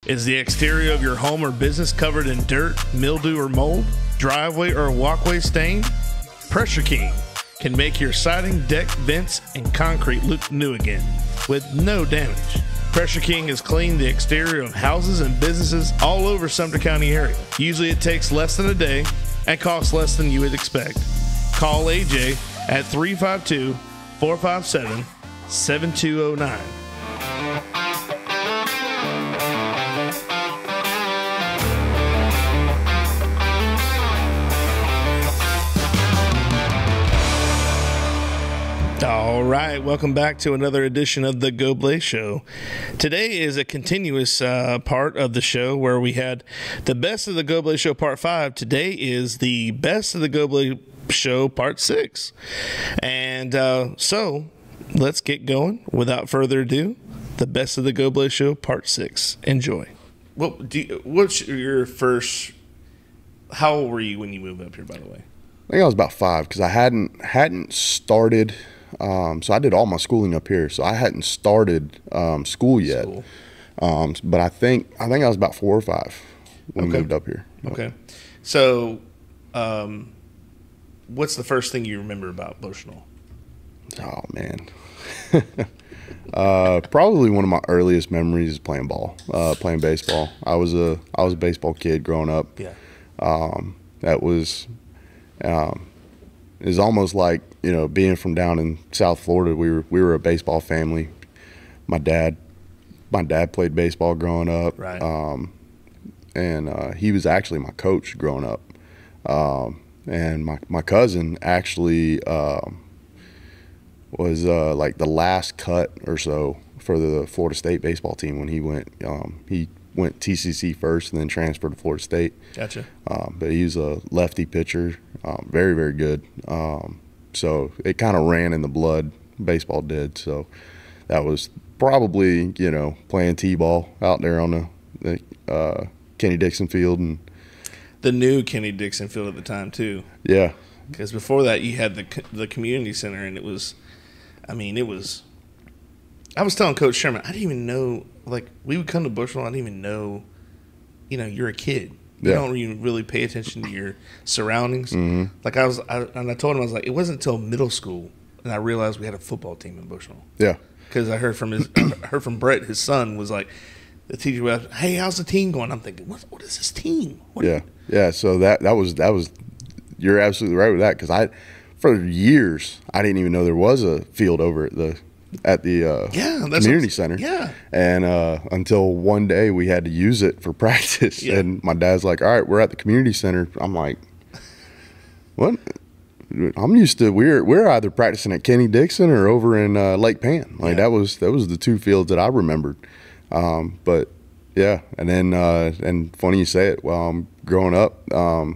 Is the exterior of your home or business covered in dirt, mildew, or mold? Driveway or walkway stained? Pressure King can make your siding, deck, vents, and concrete look new again with no damage. Pressure King has cleaned the exterior of houses and businesses all over Sumter County area. Usually it takes less than a day and costs less than you would expect. Call AJ at 352-457-7209. All right, welcome back to another edition of the Goblay Show. Today is a continuous part of the show where we had the Best of the Goblay Show Part 5. Today is the Best of the Goblay Show Part 6. And so let's get going. Without further ado, the Best of the Goblay Show Part 6. Enjoy. Well, what's your first... How old were you when you moved up here, by the way? I think I was about 5 because I hadn't started... so I did all my schooling up here, so I hadn't started school yet. But I think I was about 4 or 5 when we moved up here. Okay. So, what's the first thing you remember about Bushnell? Oh man, probably one of my earliest memories is playing baseball. I was a baseball kid growing up. Yeah. That was. It's almost like, you know, being from down in South Florida. We were a baseball family. My dad played baseball growing up, right? And he was actually my coach growing up. And my cousin actually was like the last cut or so for the Florida State baseball team when he went. He went TCC first and then transferred to Florida State. Gotcha. But he was a lefty pitcher, very, very good. So it kind of ran in the blood, baseball did. So that was probably, you know, playing T-ball out there on the Kenny Dixon Field. And the new Kenny Dixon Field at the time, too. Yeah. Because before that, you had the community center, and it was, I was telling Coach Sherman, I didn't even know, like, we would come to Bushnell, I didn't even know, you know, you're a kid. You don't even really pay attention to your surroundings. Mm-hmm. Like, I told him, I was like, it wasn't until middle school, and I realized we had a football team in Bushnell. Yeah. Because I heard from Brett, his son, was like, the teacher was, hey, how's the team going? I'm thinking, what is this team? Yeah. So that was, you're absolutely right with that, because for years, I didn't even know there was a field over at the community center. Yeah. And until one day we had to use it for practice. Yeah. And my dad's like, all right, we're at the community center. I'm like, what? I'm used to, we're either practicing at Kenny Dixon or over in Lake Pan. Like, that was the two fields that I remembered. But yeah. And then and funny you say it, growing up, I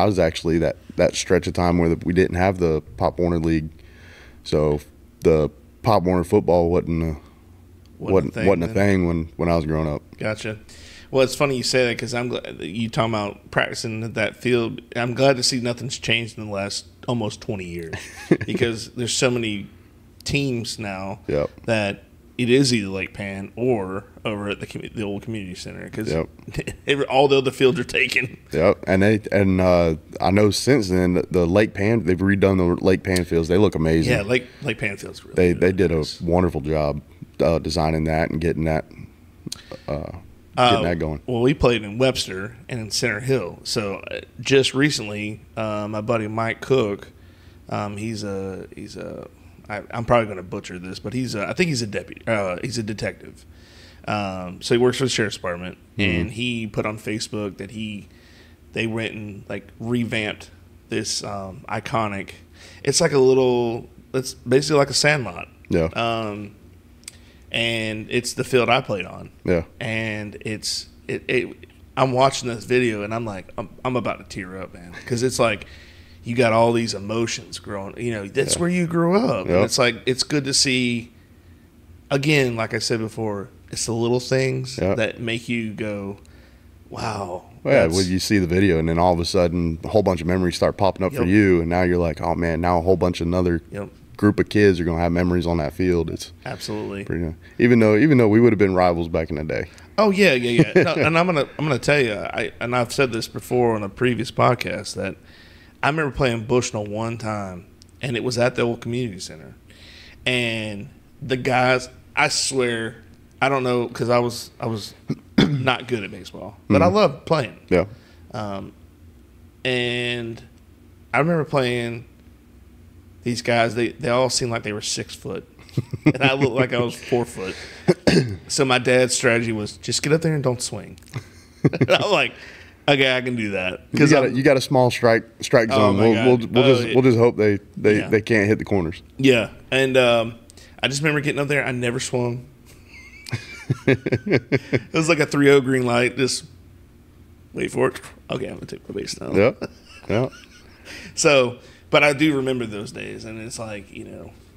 was actually that stretch of time where we didn't have the Pop Warner League. So the Pop Warner football wasn't a thing when I was growing up. Gotcha. Well, it's funny you say that, because I'm glad that you talking about practicing at that field. I'm glad to see nothing's changed in the last almost 20 years, because there's so many teams now that it is either Lake Pan or over at the old community center, because all the other fields are taken. Yep, and I know since then the Lake Pan, they've redone the Lake Pan fields. They look amazing. Yeah, Lake Pan fields really. They did a wonderful job designing that and getting that going. Well, we played in Webster and in Center Hill. So just recently, my buddy Mike Cook, he's a I'm probably going to butcher this, but I think he's a deputy. He's a detective. So he works for the sheriff's department, and he put on Facebook that they went and like revamped this iconic. It's like it's basically like a sandlot. Yeah. And it's the field I played on. Yeah. And I'm watching this video, and I'm like, I'm about to tear up, man, because it's like, you got all these emotions growing. You know, that's where you grew up. Yep. And it's like, it's good to see, again, like I said before, it's the little things that make you go, wow. Well, when you see the video, and then all of a sudden, a whole bunch of memories start popping up for you, and now you're like, oh, man, now a whole bunch of other group of kids are going to have memories on that field. It's absolutely pretty nice. Even though we would have been rivals back in the day. Oh yeah. No, and I'm gonna tell you, I've said this before on a previous podcast that I remember playing Bushnell one time, and it was at the old community center, and the guys, I swear, I don't know, because I was not good at baseball, but I loved playing. Yeah. And I remember playing these guys. They all seemed like they were 6 foot, and I looked like I was 4 foot. So my dad's strategy was just get up there and don't swing. And I'm like, okay, I can do that. Because you got a small strike zone. We'll just hope they can't hit the corners. Yeah, and I just remember getting up there. I never swung. It was like a 3-0 green light. Just wait for it. Okay, I'm gonna take my base now. Yeah. So, but I do remember those days, and it's like,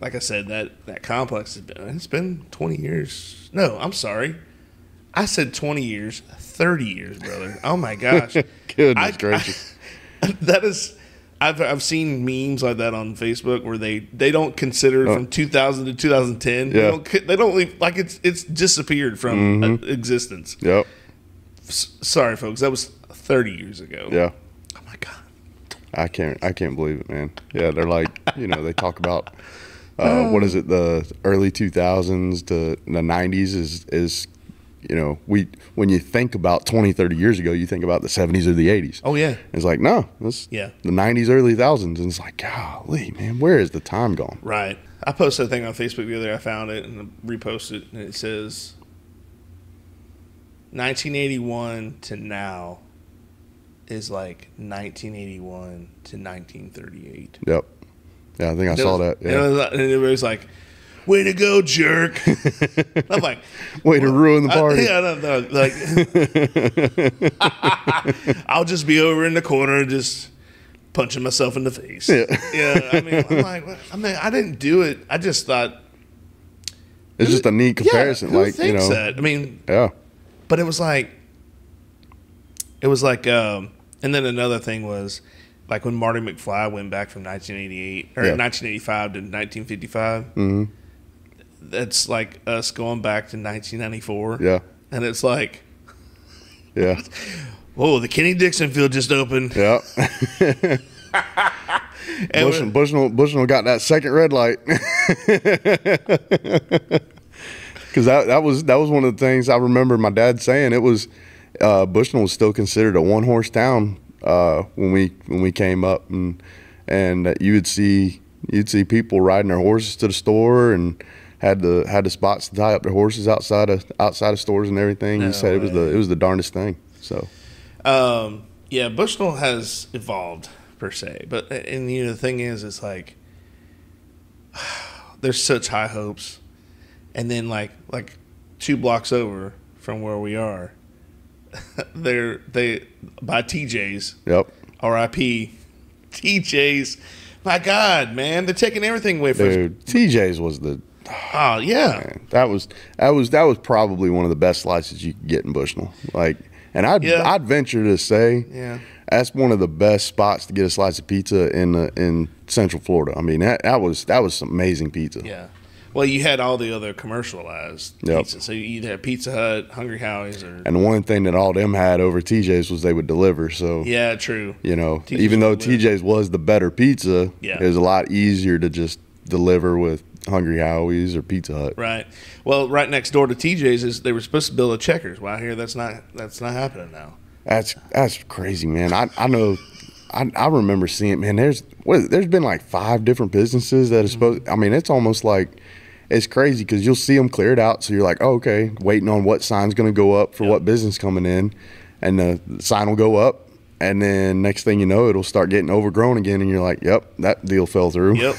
like I said, that complex it's been 20 years. No, I'm sorry. I said 20 years, 30 years, brother. Oh my gosh. Goodness gracious. That is, I've seen memes like that on Facebook where they don't consider from 2000 to 2010. Yeah. They don't leave, like it's disappeared from existence. Yep. Sorry, folks. That was 30 years ago. Yeah. Oh my God. I can't believe it, man. Yeah, they're like, they talk about what is it, the early 2000s to the 90s is when you think about 20, 30 years ago, you think about the 70s or the 80s. Oh yeah. It's like, no, the 90s, early thousands, and it's like, golly, man, where is the time gone? Right. I posted a thing on Facebook the other day. I found it and reposted it, and it says 1981 to now is like 1981 to 1938. Yep. Yeah, I think I saw that. Yeah. And everybody's like, way to go, jerk. I'm like, way to ruin the party. Like, I'll just be over in the corner just punching myself in the face. Yeah. I mean, I didn't do it. I just thought. It's just a neat comparison. Who thinks that? I mean. Yeah. But it was like, and then another thing was, like when Marty McFly went back from 1988 or 1985 to 1955. Mm-hmm. That's like us going back to 1994. Yeah. And it's like, yeah. Whoa, the Kenny Dixon field just opened. Yeah. Bushnell got that second red light. Because that was one of the things I remember my dad saying. It was Bushnell was still considered a 1-horse town when we came up, and you'd see people riding their horses to the store and had the spots to tie up their horses outside of stores and everything. He said it was the darndest thing. So, Bushnell has evolved per se, but the thing is, it's like there's such high hopes, and then like 2 blocks over from where we are, they by TJ's. Yep. R.I.P. TJ's. My God, man, they're taking everything away from us. Dude, TJ's was the. Oh yeah, man, that was probably one of the best slices you could get in Bushnell. Like, and I'd venture to say, that's one of the best spots to get a slice of pizza in Central Florida. I mean, that was some amazing pizza. Yeah. Well, you had all the other commercialized pizzas. So you either had Pizza Hut, Hungry Howie's, or. And one thing that all them had over TJ's was they would deliver. So yeah, true. TJ's even though TJ's was the better pizza, it was a lot easier to just deliver with Hungry Howie's or Pizza Hut. Right. Well, right next door to TJ's they were supposed to build a Checkers. Well, I hear that's not happening now. That's crazy, man. I know. I remember seeing, man. There's been like 5 different businesses that are supposed. I mean, it's almost like it's crazy because you'll see them cleared out. So you're like, oh, okay, waiting on what sign's going to go up for what business coming in, and the sign will go up. And then next thing you know, it'll start getting overgrown again, and you're like, "Yep, that deal fell through." Yep,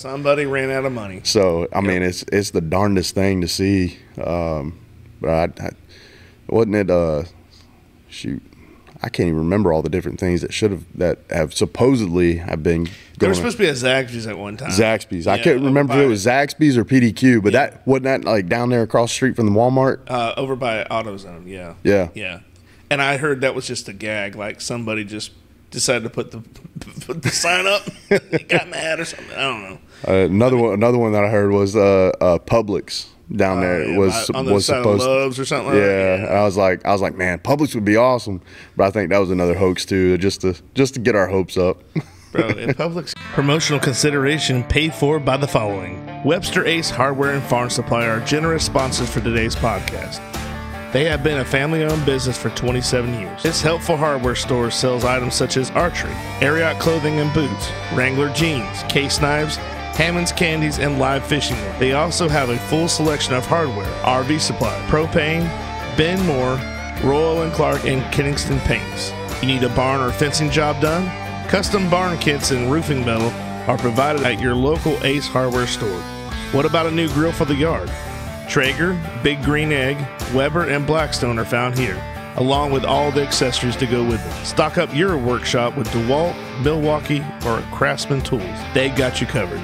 somebody ran out of money. So I mean, it's the darndest thing to see. But wasn't it? Shoot, I can't even remember all the different things that have supposedly have been going. There was supposed to be a Zaxby's at one time. Zaxby's. I can't remember if it was Zaxby's or PDQ, but that wasn't that like down there across the street from the Walmart. Over by AutoZone. Yeah. Yeah. Yeah. And I heard that was just a gag, like somebody just decided to put the sign up. He got mad or something. I don't know. Another one that I heard was Publix down there was supposed to Love's or something. Yeah, I was like, man, Publix would be awesome, but I think that was another hoax too, just to get our hopes up. Bro, in Publix, promotional consideration paid for by the following: Webster Ace Hardware and Farm Supply are generous sponsors for today's podcast. They have been a family-owned business for 27 years. This helpful hardware store sells items such as archery, Ariat clothing and boots, Wrangler jeans, case knives, Hammond's candies, and live fishing wear. They also have a full selection of hardware, RV supply, propane, Ben Moore, Royal & Clark, and Kingston paints. You need a barn or fencing job done? Custom barn kits and roofing metal are provided at your local Ace Hardware store. What about a new grill for the yard? Traeger, Big Green Egg, Weber, and Blackstone are found here, along with all the accessories to go with it. Stock up your workshop with DeWalt, Milwaukee, or Craftsman tools. They got you covered.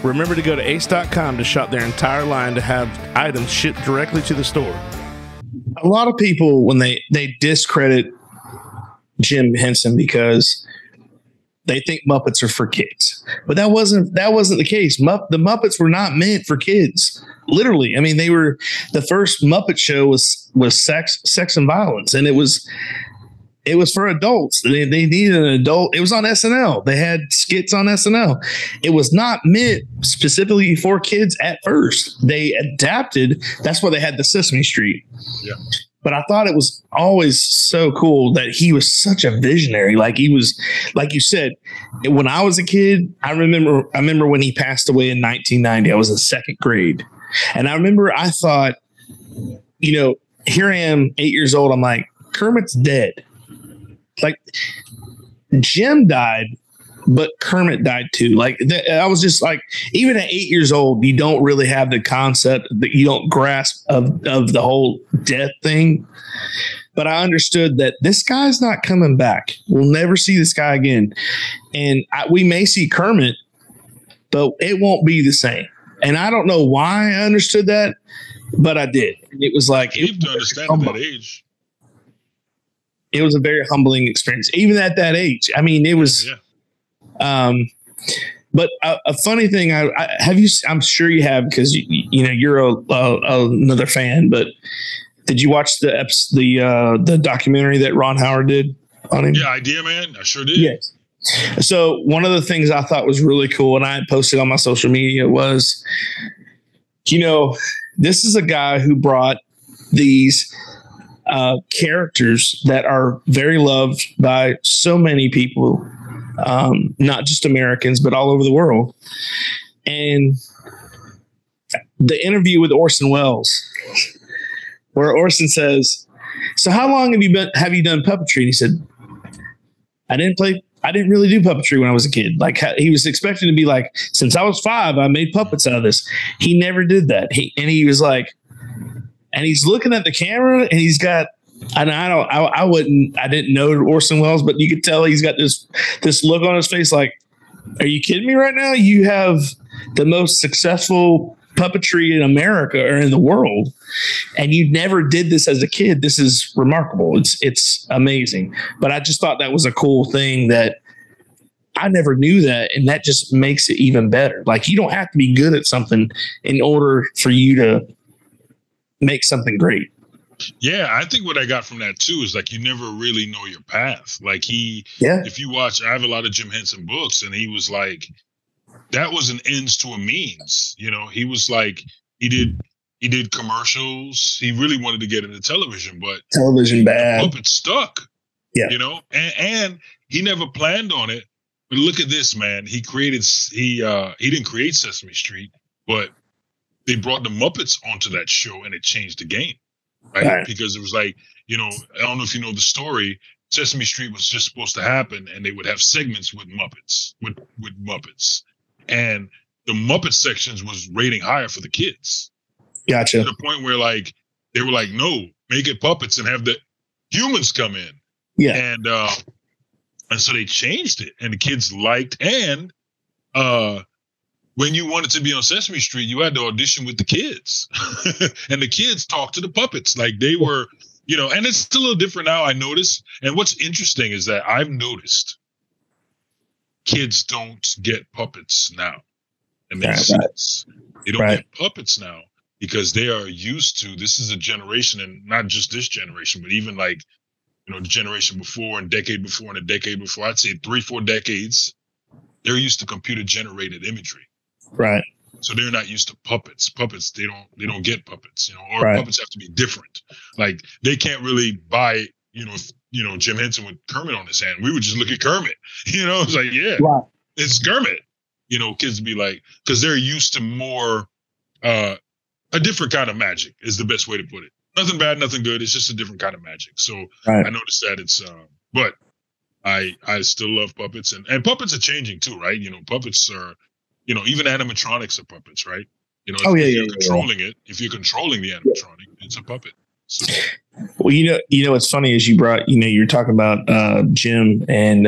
Remember to go to ace.com to shop their entire line to have items shipped directly to the store. A lot of people, when they discredit Jim Henson because they think Muppets are for kids, but that wasn't the case. The Muppets were not meant for kids. Literally, I mean, they were the first Muppet show was sex and violence, and it was for adults. They needed an adult. It was on SNL. They had skits on SNL. It was not meant specifically for kids at first. They adapted. That's why they had the Sesame Street. Yeah. But I thought it was always so cool that he was such a visionary. Like he was, like you said, when I was a kid, I remember when he passed away in 1990. I was in second grade. And I remember I thought, here I am, 8 years old. I'm like, Kermit's dead. Like Jim died, but Kermit died too. Like I was just like, even at 8 years old, you don't really have the concept that you don't grasp of the whole death thing. But I understood that this guy's not coming back. We'll never see this guy again. And we may see Kermit, but it won't be the same. And I don't know why I understood that, but I did. It was like, you have to understand at that age. It was a very humbling experience, even at that age. I mean, it was. Yeah. But a funny thing, I'm sure you have, because you're another fan. But did you watch the documentary that Ron Howard did on him? Yeah, Idea Man. I sure did. Yes. So one of the things I thought was really cool, and I had posted on my social media, was, this is a guy who brought these characters that are very loved by so many people, not just Americans, but all over the world. And the interview with Orson Welles, where Orson says, "So how long have you done puppetry?" And he said, I didn't really do puppetry when I was a kid. Like he was expecting to be like, since I was 5, I made puppets out of this. He never did that. He was like, and he's looking at the camera, and he's got, and I didn't know Orson Welles, but you could tell he's got this look on his face like, are you kidding me right now? You have the most successful puppetry in America or in the world, and you never did this as a kid. This is remarkable. It's amazing. But I just thought that was a cool thing that I never knew that, and that just makes it even better. Like, you don't have to be good at something in order for you to make something great. Yeah, I think what I got from that too is like, you never really know your path. Like if you watch, I have a lot of Jim Henson books, and he was like, that was an ends to a means. He was like, he did commercials. He really wanted to get into television, but television bad. The puppet stuck. Yeah. And he never planned on it. But look at this, man. He didn't create Sesame Street, but they brought the Muppets onto that show, and it changed the game. Right? Because it was like, I don't know if you know the story. Sesame Street was just supposed to happen, and they would have segments with Muppets, with Muppets. And the Muppet sections was rating higher for the kids. Gotcha. To the point where like they were like, no, make it puppets and have the humans come in. Yeah. And so they changed it, and the kids liked. And when you wanted to be on Sesame Street, you had to audition with the kids, and the kids talked to the puppets like they were, and it's still a little different now. I noticed. And what's interesting is that I've noticed kids don't get puppets now. It makes sense. They don't get puppets now because they are used to, this is a generation, and not just this generation, but even like, the generation before and decade before and a decade before, I'd say 3-4 decades, they're used to computer generated imagery. Right. So they're not used to puppets. Puppets, they don't get puppets, or puppets have to be different. Like they can't really buy, Jim Henson with Kermit on his hand. We would just look at Kermit, it's like, it's Kermit. Kids be like, because they're used to more, a different kind of magic is the best way to put it. Nothing bad, nothing good. It's just a different kind of magic. So I noticed that it's, but I still love puppets, and puppets are changing too, right? Puppets are, even animatronics are puppets, right? If you're controlling it, if you're controlling the animatronic, it's a puppet. So. Well, what's funny is you brought, you're talking about Jim and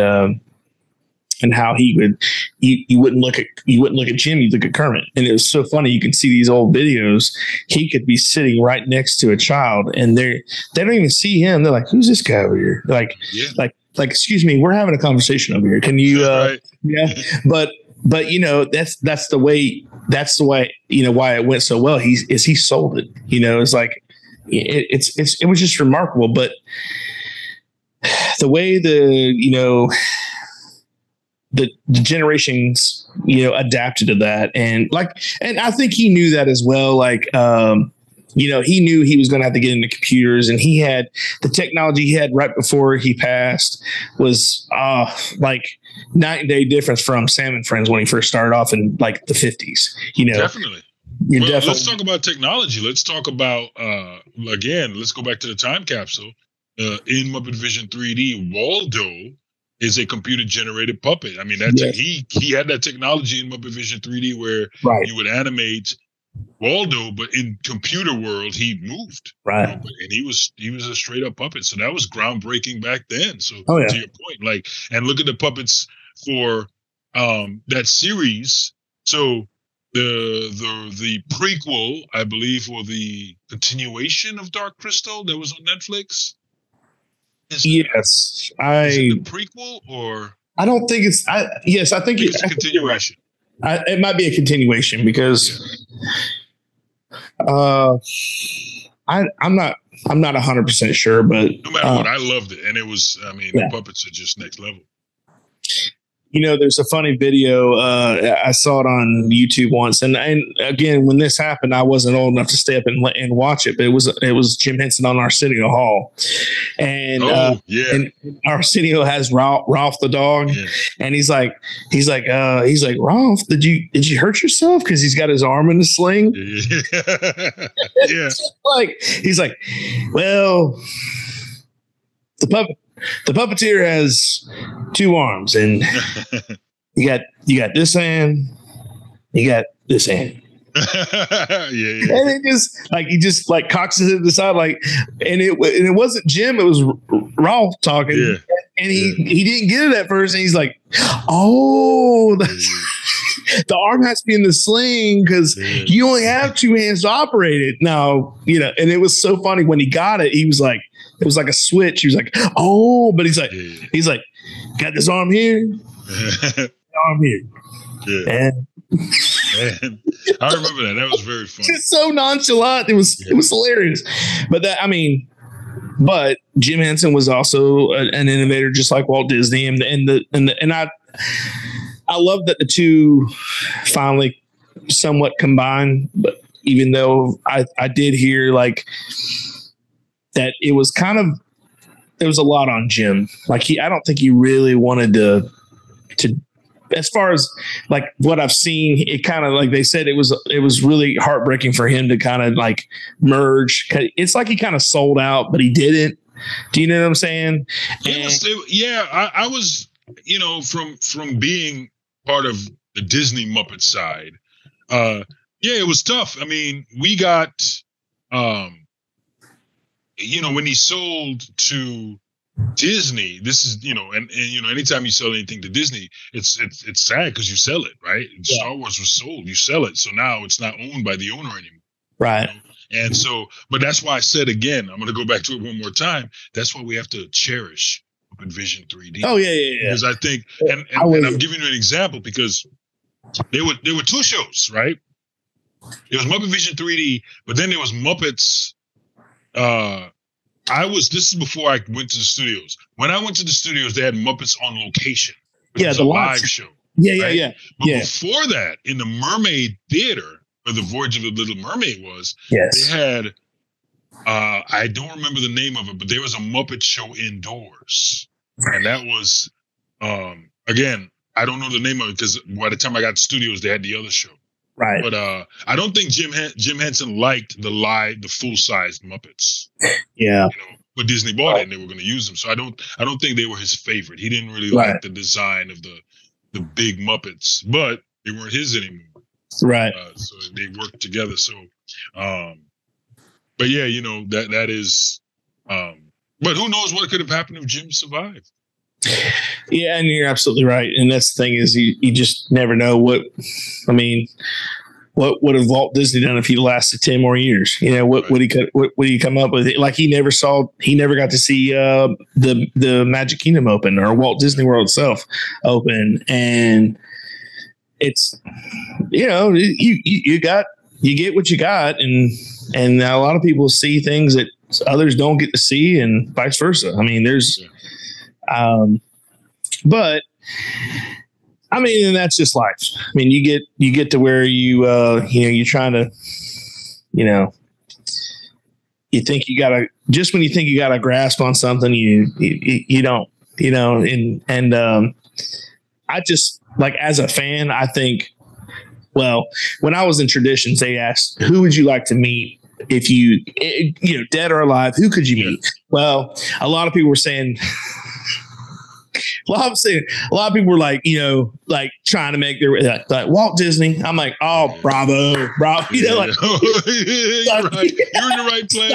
how he would, you wouldn't look at Jim, you'd look at Kermit. And it was so funny. You can see these old videos. He could be sitting right next to a child and they don't even see him. They're like, who's this guy over here? Like, excuse me, we're having a conversation over here. Can you, but that's the way, why it went so well. He sold it, it's like, it was just remarkable. But the way the generations, adapted to that. And I think he knew that as well. Like, he knew he was going to have to get into computers, and he had the technology he had right before he passed was like night and day difference from Sam and Friends when he first started off in like the 50s, Definitely. Let's talk about technology. Let's talk about, again, let's go back to the time capsule. In Muppet Vision 3D, Waldo is a computer generated puppet. I mean, he had that technology in Muppet Vision 3D where you would animate Waldo, but in computer world he moved. Right. And he was a straight up puppet. So that was groundbreaking back then. So to your point, and look at the puppets for that series. So the prequel, I believe, or the continuation of Dark Crystal that was on Netflix. Is it the prequel, or I don't think it's. I think it's a continuation. It might be a continuation because I'm not 100% sure, but no matter what, I loved it, and it was. I mean, the puppets are just next level. There's a funny video. I saw it on YouTube once, and again, when this happened, I wasn't old enough to stay up and watch it. But it was Jim Henson on Arsenio Hall, and and Arsenio has Ralph the dog, and he's like Ralph, did you hurt yourself? Because he's got his arm in the sling. He's like, well, the puppeteer has 2 arms, and you got this hand, you got this hand. And he just cocks his head to the side, and it wasn't Jim, it was Rolf talking, and he didn't get it at first, and he's like, oh, the arm has to be in the sling because you only have 2 hands to operate it. Now, and it was so funny when he got it. He was like, it was like a switch. He was like, oh, but he's like, got this arm here, arm here. And I remember that. That was very funny. Just so nonchalant. It was hilarious. But but Jim Henson was also an innovator, just like Walt Disney, and I love that the two finally somewhat combined. But even though I did hear that it was there was a lot on Jim. I don't think he really wanted to, as far as what I've seen, it kind of they said it was really heartbreaking for him to kind of merge. It's like he kind of sold out, but he didn't. Do you know what I'm saying? I was, from being part of the Disney Muppet side. It was tough. I mean, we got, when he sold to Disney, this is, and anytime you sell anything to Disney, it's sad because you sell it, right? Star Wars was sold, you sell it. So now it's not owned by the owner anymore. Right. And so, but that's why I said, again, I'm going to go back to it one more time. That's why we have to cherish a Muppet Vision 3D. Oh yeah. Because I think, and I'm giving you an example because there were two shows, right? It was Muppet Vision 3D, but then there was Muppets. This is before I went to the studios. When I went to the studios, they had Muppets on location. It was a live show. Yeah. But before that, in the Mermaid Theater, where the Voyage of the Little Mermaid was, they had, I don't remember the name of it, but there was a Muppet show indoors. And that was, again, I don't know the name of it because by the time I got to studios, they had the other show. Right. But I don't think Jim Henson liked the full-size Muppets. Yeah. But Disney bought it and they were going to use them. So I don't think they were his favorite. He didn't really like the design of the big Muppets, but they weren't his anymore. Right. So they worked together. So, but yeah, that is, but who knows what could have happened if Jim survived? Yeah, and you're absolutely right. And that's the thing is you just never know what would have Walt Disney done if he lasted 10 more years? What would he come up with? Like he never got to see the Magic Kingdom open or Walt Disney World itself open. And it's, you get what you got. And a lot of people see things that others don't get to see and vice versa. I mean, but I mean, and that's just life. I mean, you get to where you're trying to, you think you gotta, just when you think you got a grasp on something, you don't, and I just like, as a fan, I think, well, when I was in Traditions, they asked, who would you like to meet if you dead or alive, who could you meet? Well, a lot of people were saying, a lot of people were like, like trying to make their like Walt Disney. I'm like, oh, bravo. You're right. You're in the right place.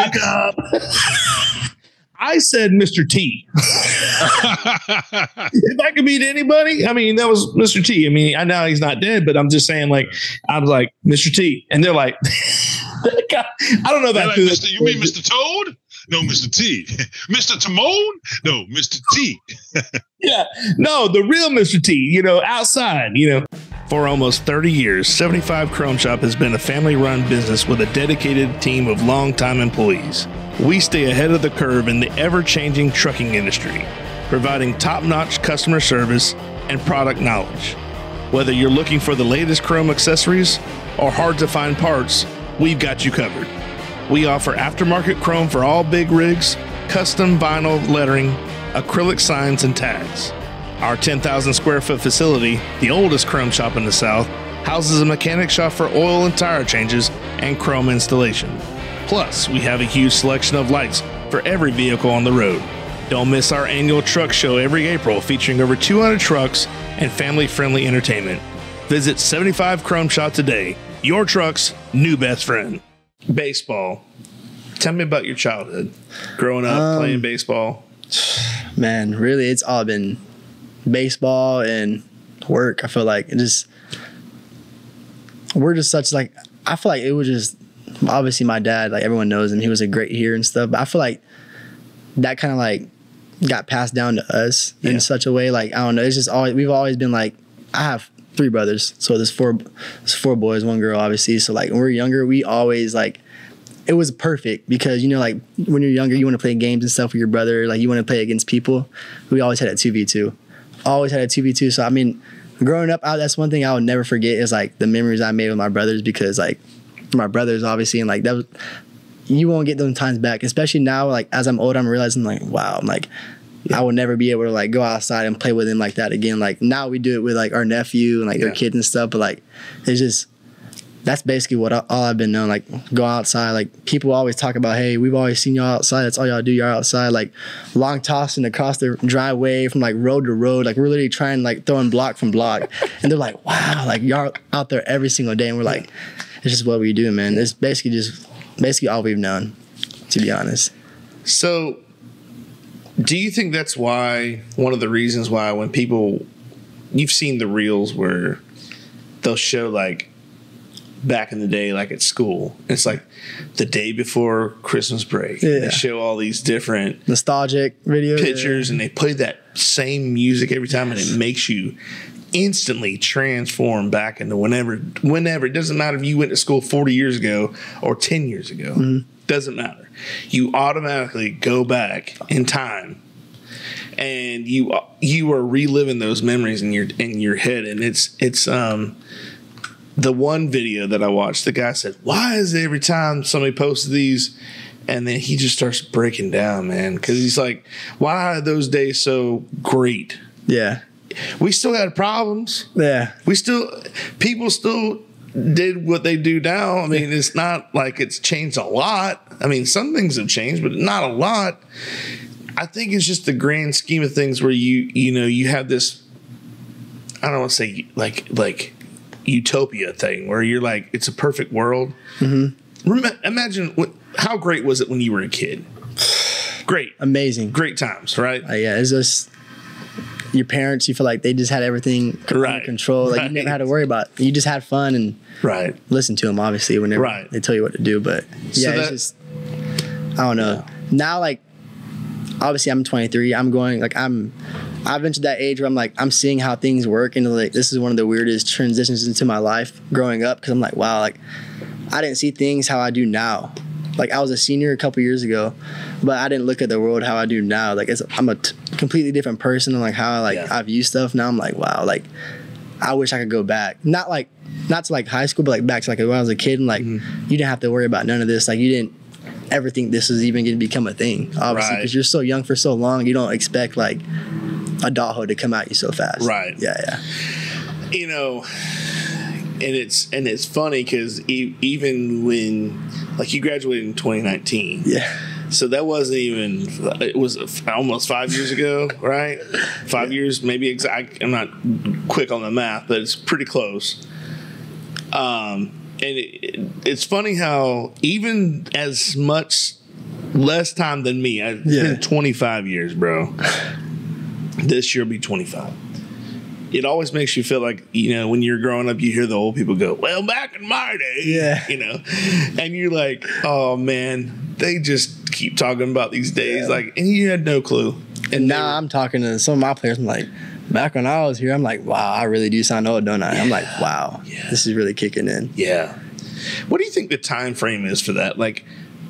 I said Mr. T. If I could meet anybody, I mean, that was Mr. T. I mean, I know he's not dead, but I'm just saying, like, I was like, Mr. T. And they're like, I don't know about like, you mean Mr. Toad? No, Mr. T. Mr. Timon? No, Mr. T. Yeah, no, the real Mr. T, outside, For almost 30 years, 75 Chrome Shop has been a family-run business with a dedicated team of longtime employees. We stay ahead of the curve in the ever-changing trucking industry, providing top-notch customer service and product knowledge. Whether you're looking for the latest Chrome accessories or hard-to-find parts, we've got you covered. We offer aftermarket Chrome for all big rigs, custom vinyl lettering, acrylic signs, and tags. Our 10,000 square foot facility, the oldest Chrome shop in the South, houses a mechanic shop for oil and tire changes and Chrome installation. Plus, we have a huge selection of lights for every vehicle on the road. Don't miss our annual truck show every April featuring over 200 trucks and family-friendly entertainment. Visit 75 Chrome Shop today, your truck's new best friend. Baseball. Tell me about your childhood. Growing up, playing baseball. Man, really, it's all been baseball and work. I feel like we're just such like, I feel like it was just, obviously my dad, like everyone knows him, he was a great hitter and stuff, but I feel like that kind of like got passed down to us in such a way, like, I don't know, it's just we've always been like, I have 3 brothers, so there's 4 boys, 1 girl, obviously. So like when we were younger, we always like, it was perfect because like when you're younger, you want to play games and stuff with your brother, like you want to play against people. We always had a 2v2, So I mean, growing up, that's one thing I would never forget is like the memories I made with my brothers, because like my brothers obviously, and like that was, you won't get those times back, especially now. Like as I'm older, I'm realizing like, wow, I'm like, I will never be able to like go outside and play with him like that again. Like now we do it with like our nephew and like their kids and stuff, but like it's just, that's basically what all I've been known. Like go outside. Like people always talk about, hey, we've always seen y'all outside. That's all y'all do. You're outside, like long tossing across the driveway from like road to road. Like we're literally trying like throwing block from block, and they're like, wow, like y'all out there every single day. And we're like, it's just what we do, man. It's basically all we've known, to be honest. So do you think that's why, one of the reasons why when people, you've seen the reels where they'll show like back in the day, like at school. It's like the day before Christmas break. Yeah. They show all these different nostalgic videos, pictures, and they play that same music every time, and it makes you instantly transform back into whenever. It doesn't matter if you went to school 40 years ago or 10 years ago. Doesn't matter. You automatically go back in time, and you are reliving those memories in your head. And it's the one video that I watched, the guy said, why is it every time somebody posts these, and then he just starts breaking down, man, because he's like, why are those days so great? Yeah. We still had problems. Yeah. People still did what they do now. I mean, it's not like it's changed a lot. I mean, some things have changed, but not a lot. I think it's just the grand scheme of things where you have this, I don't want to say like utopia thing where you're like, it's a perfect world. Imagine how great was it when you were a kid? Great. Amazing. Great times, right? Yeah, it's just your parents, you feel like they just had everything under control. Like you never had to worry about it. You just had fun and listen to them, obviously, whenever they tell you what to do. But yeah, it's just, I don't know. Now, like, obviously I'm 23. I'm going, like, I've entered that age where I'm like, I'm seeing how things work. And like, this is one of the weirdest transitions into my life growing up. Cause I'm like, wow, like I didn't see things how I do now. Like I was a senior a couple years ago, but I didn't look at the world how I do now. Like I'm a completely different person, and like how I view stuff now. I'm like, wow, like I wish I could go back. Not to like high school, but like back to like when I was a kid, and like you didn't have to worry about none of this. Like you didn't ever think this was even going to become a thing, obviously, because you're so young for so long. You don't expect like adulthood to come at you so fast. Right. Yeah. You know. And it's funny because even when, like, you graduated in 2019. Yeah. So that wasn't even, it was almost 5 years ago, right? 5 years, maybe I'm not quick on the math, but it's pretty close. And it's funny how even as much less time than me, it's been 25 years, bro. This year will be 25. It always makes you feel like, when you're growing up, you hear the old people go, well, back in my day, and you're like, oh man, they just keep talking about these days. Like, and you had no clue. And now I'm talking to some of my players. I'm like, back when I was here, I'm like, wow, I really do sound old, don't I? I'm like, wow, this is really kicking in. Yeah. What do you think the time frame is for that? Like,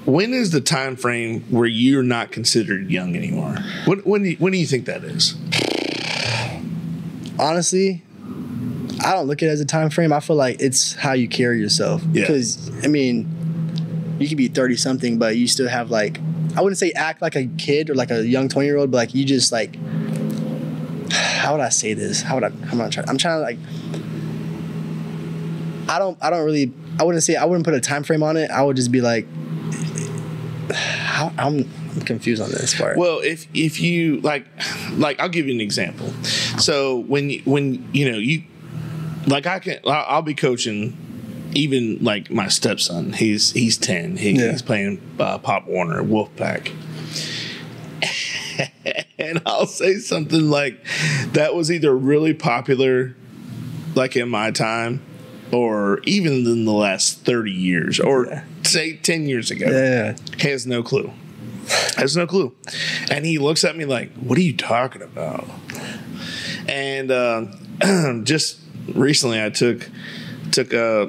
when is the time frame where you're not considered young anymore? When do you think that is? Honestly, I don't look at it as a time frame. I feel like it's how you carry yourself. Because, I mean, you can be 30-something, but you still have, like, I wouldn't say act like a kid or like a young 20-year-old, but, like, you just, like, how would I say this? I'm trying to, like, I wouldn't put a time frame on it. I would just be like, I'm confused on this part. Well, if you like I'll give you an example. So when you like I'll be coaching even like my stepson. He's 10. He's playing Pop Warner Wolfpack. And I'll say something like that was either really popular like in my time or even in the last 30 years or say 10 years ago. Yeah. Has no clue. And he looks at me like, what are you talking about? And just recently I took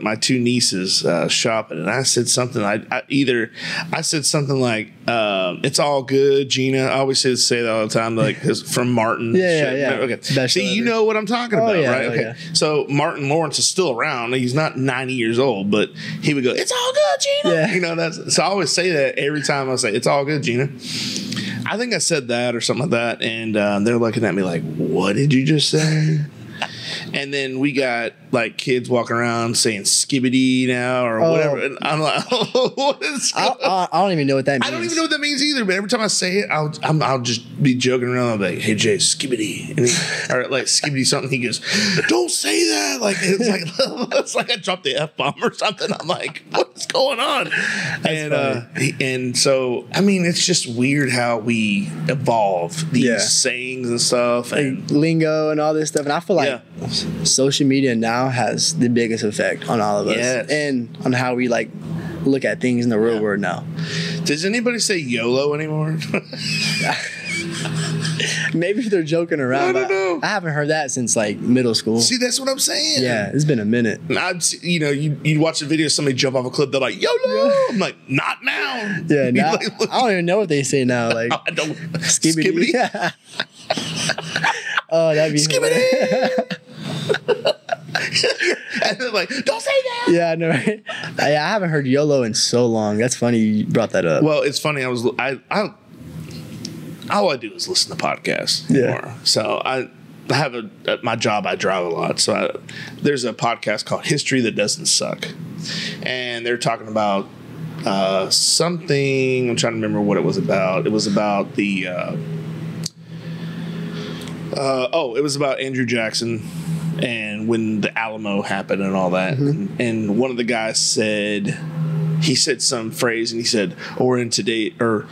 my two nieces shopping, and I said something. I said something like, "It's all good, Gina." I always say that all the time, like from Martin. Yeah. Okay. See, you know what I'm talking about, right? Okay. Yeah. So Martin Lawrence is still around. He's not 90 years old, but he would go, "It's all good, Gina." Yeah. So I always say that every time I say, "It's all good, Gina." I think I said that or something like that, and they're looking at me like, "What did you just say?" And then we got like kids walking around saying skibbity now or whatever. And I'm like, oh, what is going on? I don't even know what that means. I don't even know what that means either. But every time I say it, I'll just be joking around. I'll be like, hey, Jay, skibbity. And or like skibbity something. He goes, don't say that. Like, it's like I dropped the F-bomb or something. I'm like, what's going on? And so, I mean, it's just weird how we evolve these sayings and stuff. And like lingo and all this stuff. And I feel like like social media now has the biggest effect on all of us and on how we like look at things in the real world now. Does anybody say YOLO anymore? Maybe they're joking around. I don't know. I haven't heard that since like middle school. See, that's what I'm saying. Yeah, it's been a minute. You'd watch a video of somebody jump off a cliff, they're like, YOLO! I'm like, not now. Yeah, now, I don't even know what they say now. Like, I don't. Skibbity. Oh, that'd be Skibbity. And they're like, don't say that. Yeah, I know, right? I haven't heard YOLO in so long. That's funny you brought that up. Well, it's funny. All I do is listen to podcasts more. So I have at my job, I drive a lot. So there's a podcast called History That Doesn't Suck. And they're talking about something. I'm trying to remember what it was about. It was about the it was about Andrew Jackson and when the Alamo happened and all that. Mm-hmm. And one of the guys said some phrase, and he said, or in today, or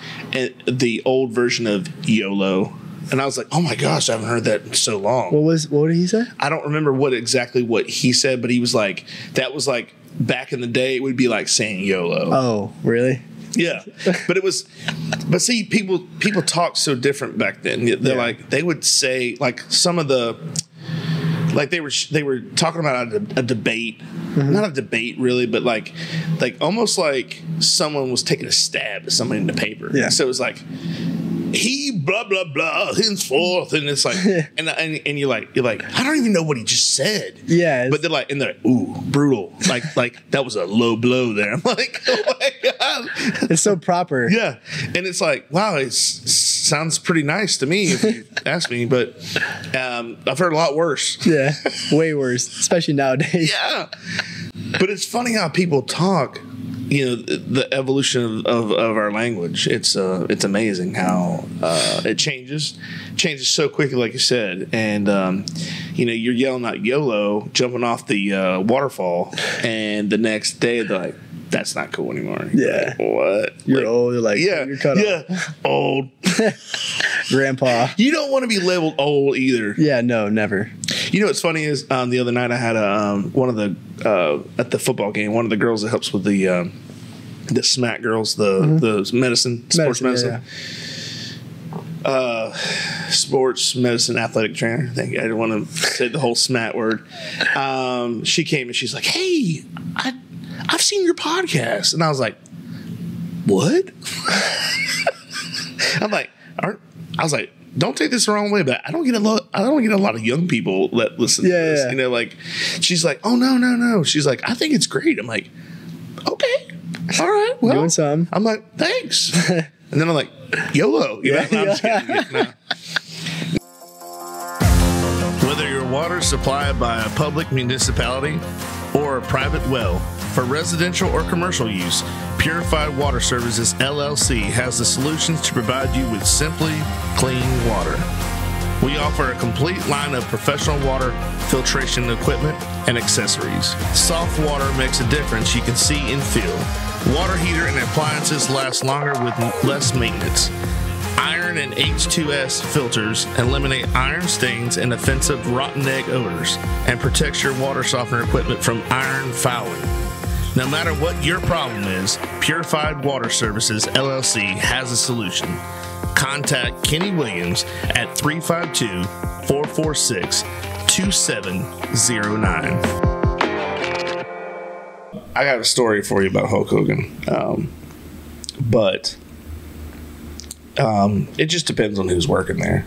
the old version of YOLO. And I was like, oh my gosh, I haven't heard that in so long. What did he say? I don't remember what he said, but he was like, that was like back in the day, it would be like saying YOLO. Oh, really? Yeah. But see, people talk so different back then. They're like, they would say like some of the, like they were talking about a debate, not a debate really, but like almost like someone was taking a stab at somebody in the paper. Yeah. So it was like, he blah blah blah henceforth, and it's like, and you're like, I don't even know what he just said. Yeah. But they're like, ooh, brutal. Like that was a low blow there. I'm like, oh my god, it's so proper. Yeah. And it's like, wow, it sounds pretty nice to me if you ask me, but I've heard a lot worse. Yeah, way worse, especially nowadays. Yeah. But it's funny how people talk. The evolution of our language. It's amazing how it changes so quickly, like you said. And you're yelling out YOLO, jumping off the waterfall, and the next day they're like, that's not cool anymore. Yeah. Like, what? You're old. You're like, you're cut off. Old. Grandpa. You don't want to be labeled old either. Yeah, no, never. You know what's funny is the other night I had one of the at the football game, one of the girls that helps with the SMAC girls, the medicine, sports medicine. Yeah. Sports medicine athletic trainer. I didn't want to say the whole SMAT word. She came and she's like, hey, I've seen your podcast. And I was like, what? I was like, don't take this the wrong way, but I don't get a lot of young people that listen to this. Yeah. She's like, oh no. She's like, I think it's great. I'm like, okay. All right. Well, doing some. I'm like, thanks. And then I'm like, YOLO. No, I'm just kidding. No. Whether your water is supplied by a public municipality or a private well, for residential or commercial use, Purified Water Services, LLC has the solutions to provide you with simply clean water. We offer a complete line of professional water filtration equipment and accessories. Soft water makes a difference you can see and feel. Water heater and appliances last longer with less maintenance. Iron and H2S filters eliminate iron stains and offensive rotten egg odors and protects your water softener equipment from iron fouling. No matter what your problem is, Purified Water Services, LLC has a solution. Contact Kenny Williams at 352-446-2709. I got a story for you about Hulk Hogan, but it just depends on who's working there.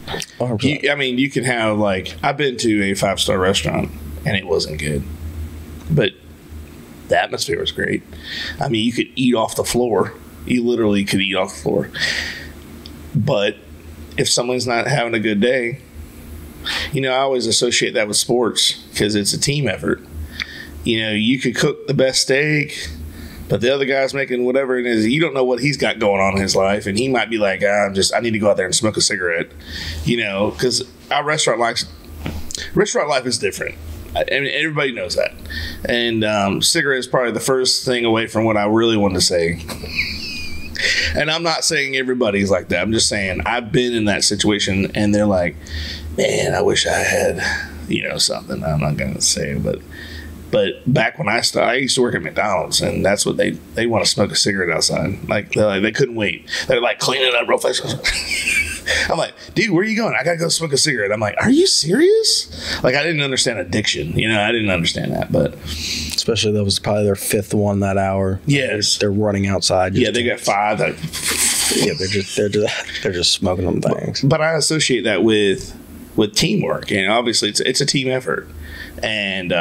You can have I've been to a 5-star restaurant and it wasn't good, but the atmosphere was great. I mean, you could eat off the floor. You literally could eat off the floor. But if someone's not having a good day, I always associate that with sports because it's a team effort. You could cook the best steak, but the other guy's making whatever it is. You don't know what he's got going on in his life, and he might be like, I need to go out there and smoke a cigarette, because our restaurant life is different. I mean, everybody knows that. And cigarette is probably the first thing away from what I really want to say. And I'm not saying everybody's like that. I'm just saying I've been in that situation, and they're like, man, I wish I had something. I'm not gonna say, but back when I started, I used to work at McDonald's, and that's what they want to smoke a cigarette outside. Like they couldn't wait. They're like cleaning it up real fast. I'm like, dude, where are you going? I gotta go smoke a cigarette. I'm like, are you serious? Like, I didn't understand addiction. I didn't understand that, but especially that was probably their fifth one that hour. Yes, they're running outside. Yeah, they got 5. They're just smoking them things. But I associate that with teamwork. Obviously it's a team effort, and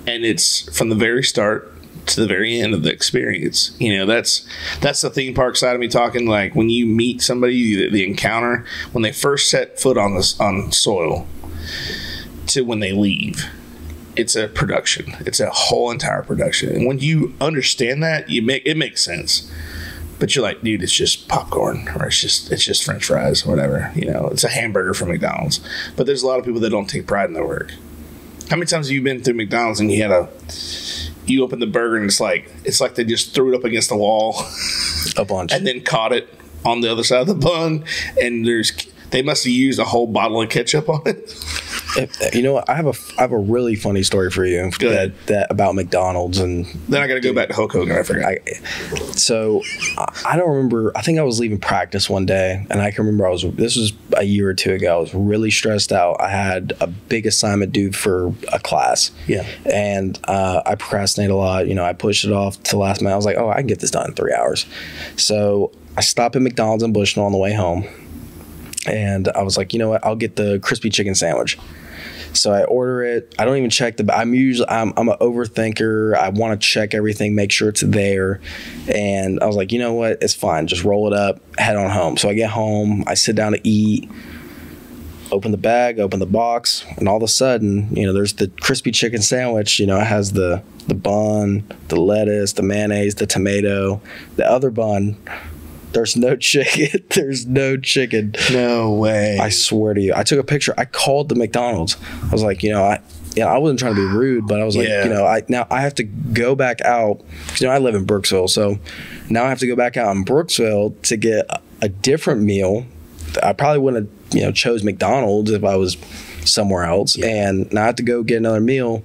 it's from the very start to the very end of the experience. That's the theme park side of me talking. Like, when you meet somebody, the encounter when they first set foot on soil to when they leave, it's a production. It's a whole entire production. And when you understand that, it makes sense. But you're like, dude, it's just popcorn, or it's just French fries, or whatever. It's a hamburger from McDonald's. But there's a lot of people that don't take pride in their work. How many times have you been through McDonald's and you open the burger and it's like they just threw it up against the wall a bunch, and then caught it on the other side of the bun, and they must have used a whole bottle of ketchup on it. You know what? I have a really funny story for you that about McDonald's, and then I got to go back to Hulk Hogan. I forgot. I don't remember. I think I was leaving practice one day, and I can remember this was a year or two ago. I was really stressed out. I had a big assignment due for a class. Yeah, and I procrastinate a lot. I pushed it off to the last minute. I was like, I can get this done in 3 hours. So I stopped at McDonald's in Bushnell on the way home, and I was like, you know what? I'll get the crispy chicken sandwich. So I order it. I don't even check I'm an overthinker. I want to check everything, make sure it's there. And I was like, you know what? It's fine. Just roll it up, head on home. So I get home, I sit down to eat, open the bag, open the box, and all of a sudden, there's the crispy chicken sandwich. It has the bun, the lettuce, the mayonnaise, the tomato. The other bun, there's no chicken. There's no chicken. No way. I swear to you. I took a picture. I called the McDonald's. I was like, I wasn't trying to be rude, but I was like, now I have to go back out. I live in Brooksville, so now I have to go back out in Brooksville to get a different meal. I probably wouldn't have, chose McDonald's if I was somewhere else, and now I have to go get another meal.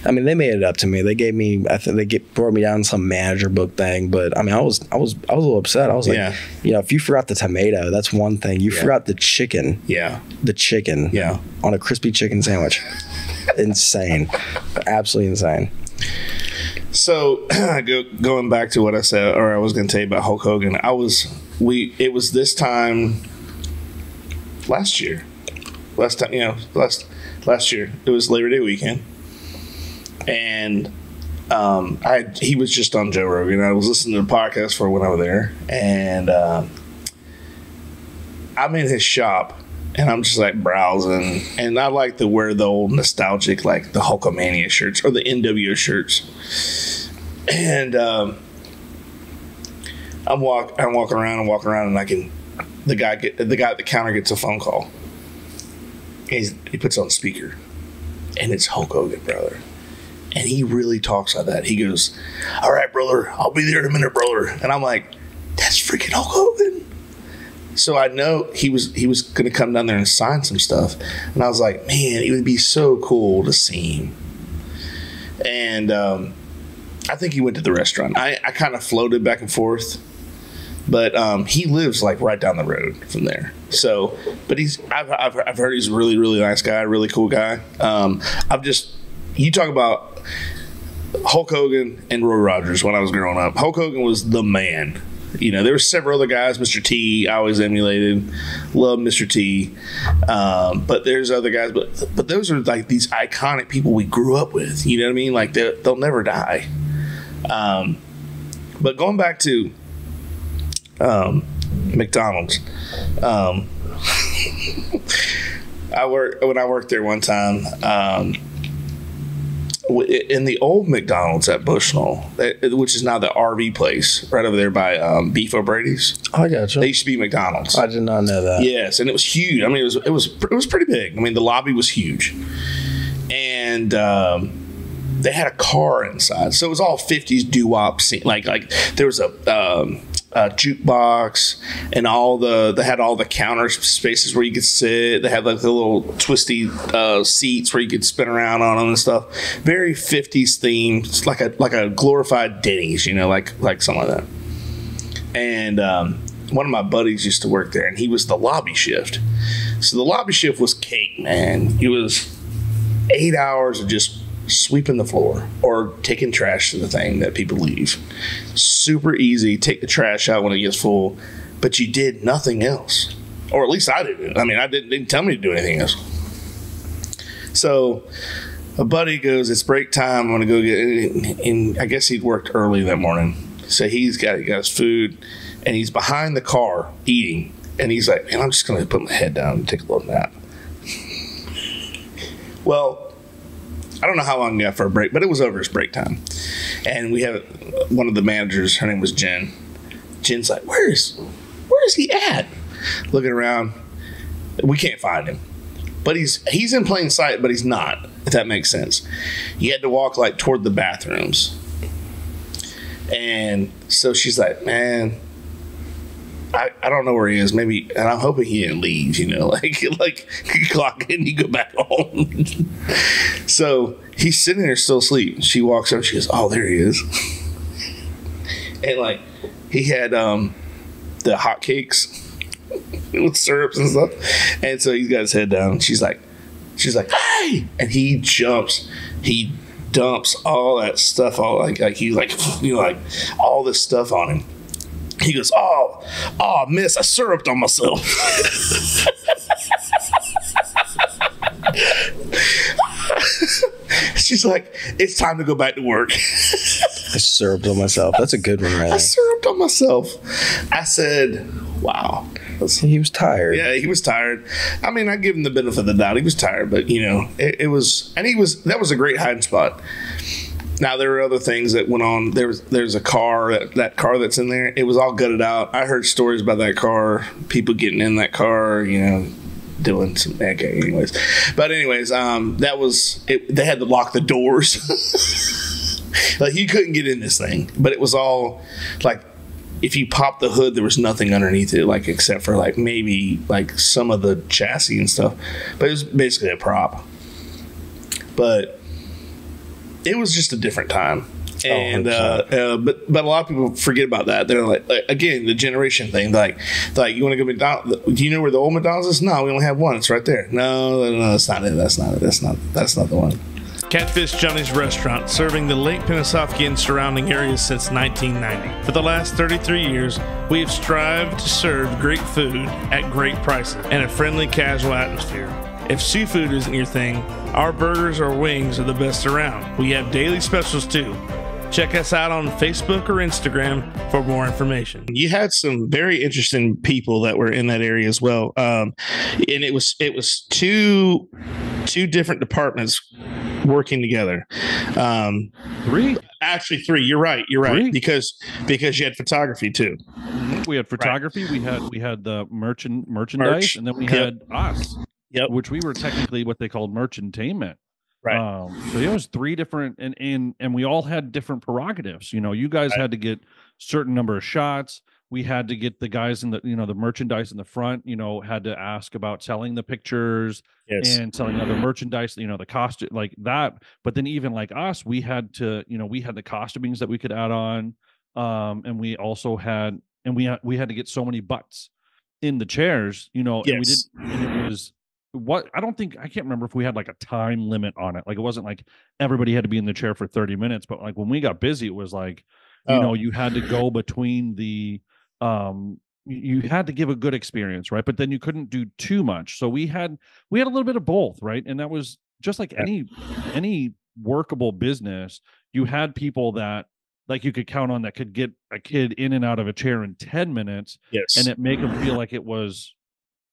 I mean, they made it up to me. They gave me, I think brought me down some manager book thing, but I mean, I was a little upset. I was like, if you forgot the tomato, that's one thing. You forgot the chicken. Yeah. The chicken. Yeah. On a crispy chicken sandwich. Insane. Absolutely insane. So going back to what I said, or I was going to tell you about Hulk Hogan. It was this time last year. Last year, it was Labor Day weekend, and he was just on Joe Rogan. I was listening to the podcast for when I was there, and I'm in his shop, and I'm just like browsing, and I like to wear the old nostalgic, like the Hulkamania shirts or the NWO shirts, and I'm walking around, and the guy at the counter gets a phone call. He puts on speaker, and it's Hulk Hogan, brother. And he really talks like that. He goes, "All right, brother, I'll be there in a minute, brother." And I'm like, "That's freaking Hulk Hogan." So I know he was going to come down there and sign some stuff. And I was like, man, it would be so cool to see him. And I think he went to the restaurant. I kind of floated back and forth. But he lives like right down the road from there. So, but I've heard he's a really, really nice guy, really cool guy. You talk about Hulk Hogan and Roy Rogers when I was growing up. Hulk Hogan was the man. There were several other guys. Mr. T, I always emulated. Loved Mr. T. But there's other guys. But those are like these iconic people we grew up with. You know what I mean? Like they'll never die. But going back to McDonald's. When I worked there one time, in the old McDonald's at Bushnell, which is now the RV place right over there by Beef O'Brady's. I gotcha. They used to be McDonald's. I did not know that. Yes, and it was huge. I mean, it was pretty big. I mean, the lobby was huge, and they had a car inside, so it was all 50s doo-wop scene. Like there was a jukebox and they had all the counter spaces where you could sit. They had like the little twisty seats where you could spin around on them and stuff. Very 50s themed, like a glorified Denny's, like something like that. And one of my buddies used to work there, and he was the lobby shift. So the lobby shift was cake, man. It was 8 hours of just sweeping the floor or taking trash to the thing that people leave. Super easy. Take the trash out when it gets full, but you did nothing else, or at least I didn't. I mean, they didn't tell me to do anything else. So a buddy goes, "It's break time. I'm gonna go get it." And I guess he'd worked early that morning, so he got his food, and he's behind the car eating, and he's like, "Man, I'm just gonna put my head down and take a little nap." Well, I don't know how long he got for a break, but it was over his break time. And we have one of the managers, her name was Jen. Jen's like, where is he at? Looking around, we can't find him. But he's in plain sight, but he's not, if that makes sense. You had to walk like toward the bathrooms. And so she's like, "Man, I don't know where he is. Maybe," and I'm hoping he didn't leave, like you clock in, you go back home. So he's sitting there still asleep. She walks up, she goes, "Oh, there he is." And like he had the hot cakes with syrups and stuff. And so he's got his head down. She's like, "Hey!" And he dumps all that stuff, all he's like all this stuff on him. He goes, oh, miss, I syruped on myself." She's like, "It's time to go back to work." I syruped on myself. That's a good one, right? I syruped on myself. I said, wow. He was tired. Yeah, he was tired. I mean, I give him the benefit of the doubt. He was tired, but it was, and that was a great hiding spot. Now, there were other things that went on. There's a car, that car that's in there. It was all gutted out. I heard stories about that car, people getting in that car, doing some, okay, anyways. But anyways, that was it. They had to lock the doors. Like, you couldn't get in this thing. But it was all, like, if you popped the hood, there was nothing underneath it, like, except for, like, maybe, like, some of the chassis and stuff. But it was basically a prop. But it was just a different time. And but a lot of people forget about that. They're like again, the generation thing. Like you want to go to McDonald's? Do you know where the old McDonald's is? No, we only have one. It's right there. No, that's not it. That's not the one. Catfish Johnny's Restaurant, serving the Lake Pennsauken and surrounding areas since 1990. For the last 33 years, we have strived to serve great food at great prices and a friendly, casual atmosphere. If seafood isn't your thing, our burgers or wings are the best around. We have daily specials too. Check us out on Facebook or Instagram for more information. You had some very interesting people that were in that area as well, and it was two different departments working together. Three. Actually, three. You're right. Three? Because you had photography too. We had photography. Right. We had the merchandise, and then we had us. Yep. Which we were technically what they called merchantainment. Right. So it was three different, and we all had different prerogatives. You guys had to get certain number of shots. We had to get the guys in the, the merchandise in the front, had to ask about selling the pictures and selling other merchandise, the costume like that. But then even like us, we had to, we had the costumings that we could add on. And we also had, and we had to get so many butts in the chairs, and we did, and it was, I can't remember if we had like a time limit on it. Like, it wasn't like everybody had to be in the chair for 30 minutes, but like when we got busy, it was like, you had to go between the, you had to give a good experience, right? But then you couldn't do too much. So we had a little bit of both, right? And that was just like any workable business. You had people that like you could count on that could get a kid in and out of a chair in 10 minutes and it make them feel like it was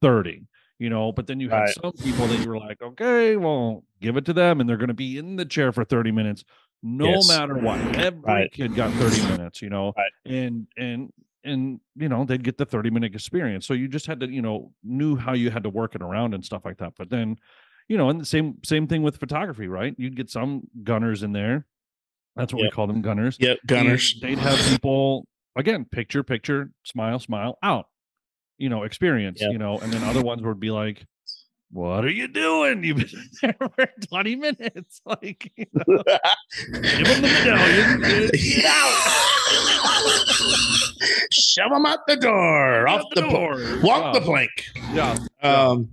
30. But then you had some people that you were like, okay, well, give it to them, and they're going to be in the chair for 30 minutes, no matter what. Every kid got 30 minutes, and they'd get the 30-minute experience. So you just had to, knew how you had to work it around and stuff like that. But then, and the same thing with photography, right? You'd get some gunners in there. That's what we call them, gunners. Yep, gunners. And they'd have people again, picture, smile, out, experience, Yeah. and then other ones would be like, what are you doing? You've been there for 20 minutes. Like, give him the medallion. Get out. Shove them out the door. Off the door. Walk the plank. Yeah. And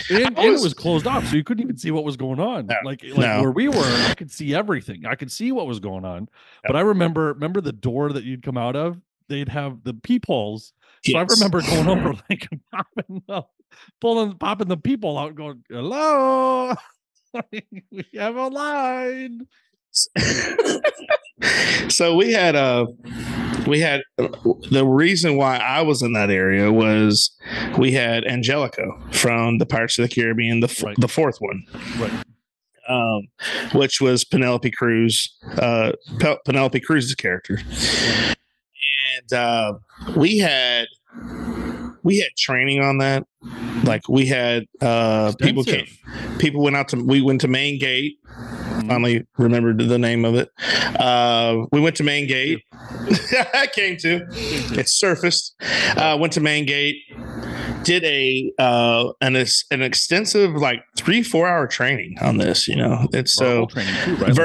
it was closed off, so you couldn't even see what was going on. Where we were, I could see everything. I could see what was going on. But I remember the door that you'd come out of, they'd have the peepholes. So I remember going over, like, popping the people out, going, hello, we have a line. So we had the reason why I was in that area was we had Angelico from the Pirates of the Caribbean, the fourth one, right? Which was Penelope Cruz, Penelope Cruz's character, and we had training on that. Like, we had people went out we went to Main Gate. Finally remembered the name of it. We went to Main Gate. I came to. It surfaced. Went to Main Gate. Did an extensive, like, 3-4 hour training on this. It's so training too, right?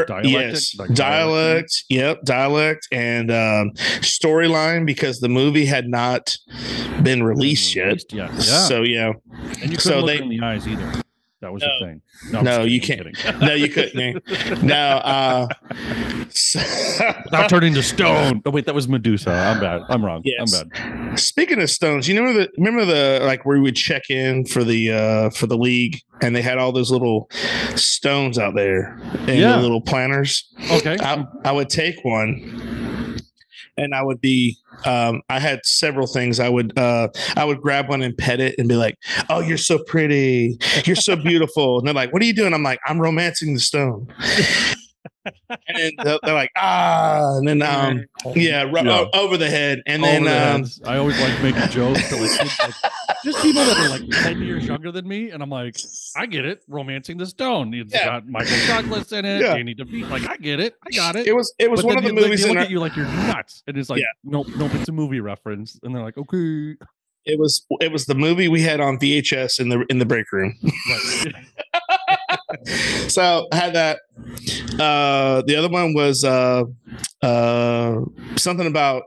Dialect. Yep, dialect and storyline, because the movie had not been released yet. Yeah. So yeah, and you couldn't look in the eyes either. That was the thing. No, you can't. No, you couldn't. No. Without turning to stone. Oh wait, that was Medusa. I'm bad. I'm wrong. Yes. I'm bad. Speaking of stones, remember the like where we would check in for the league, and they had all those little stones out there and the little planters. Okay. I would take one, and I would be. I had several things. I would grab one and pet it and be like, "Oh, you're so pretty. You're so beautiful." And they're like, "What are you doing?" I'm like, "I'm romancing the stone." And then they're like, "Ah," and then over the head. And then I always like making jokes to like just people that are like 10 years younger than me, and I'm like, I get it, romancing the stone. It's got Michael Douglas in it. Danny DeVito. Like, I get it, I got it. It was one of the movies. They look at you like you're nuts, and it's like, nope, it's a movie reference, and they're like, okay. It was the movie we had on VHS in the break room. Right. So I had that. The other one was something about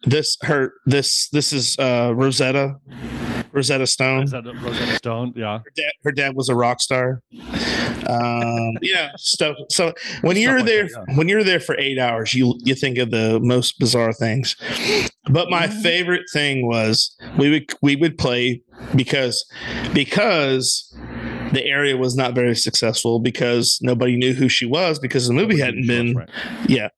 this is Rosetta Stone. Rosetta Stone, yeah. Her dad was a rock star. Stuff. So when you're there for 8 hours, you think of the most bizarre things. But my favorite thing was we would play because the area was not very successful, because nobody knew who she was, because the movie hadn't been. Right. Yeah.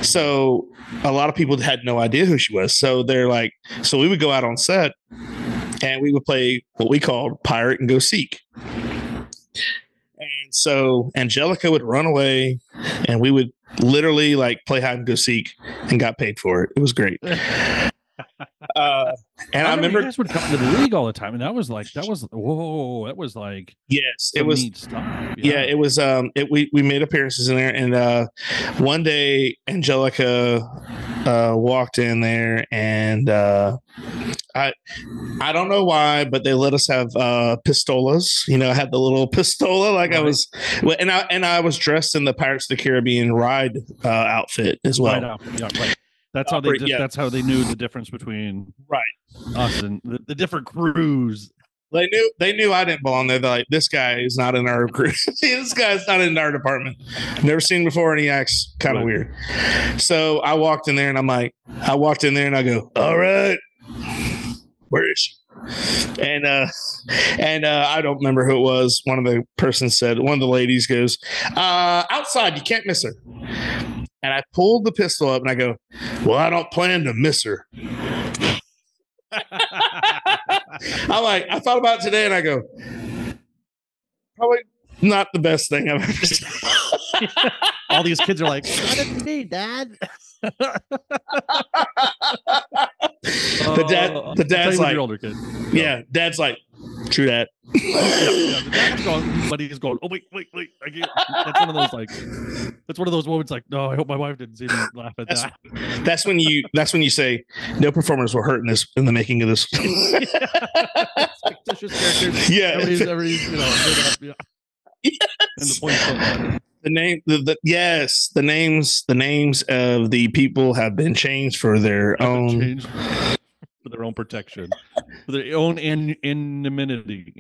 So a lot of people had no idea who she was. So so we would go out on set and we would play what we called Pirate and Go Seek. And so Angelica would run away and we would literally like play hide and go seek and got paid for it. It was great. And I remember you guys would come to the league all the time, and that was like yes, it was neat stuff. Yeah, it was we made appearances in there, and one day Angelica walked in there, and I don't know why, but they let us have pistolas. I had the little pistola, like right. I was dressed in the Pirates of the Caribbean ride outfit as well. Right. That's how they that's how they knew the difference between us and the different crews. They knew I didn't belong there. They're like, this guy is not in our crew. This guy's not in our department. Never seen him before, and he acts kind of weird. So I walked in there, and I go, all right, where is she? And I don't remember who it was. One of the ladies goes, outside, you can't miss her. And I pulled the pistol up and I go, well, I don't plan to miss her. I thought about it today and I go, probably not the best thing I've ever seen. All these kids are like, what did you need, Dad? The dad's like, your older kid. Yeah, Dad's like, True that. The dad's gone, but he's going, oh, wait. I can't. That's one of those moments like, no, I hope my wife didn't see me laugh at that. That's when you say, no performers were hurt in the making of this. Fictitious characters. Yeah. Everybody's And the point. The names of the people have been changed for their own protection, for their own anonymity.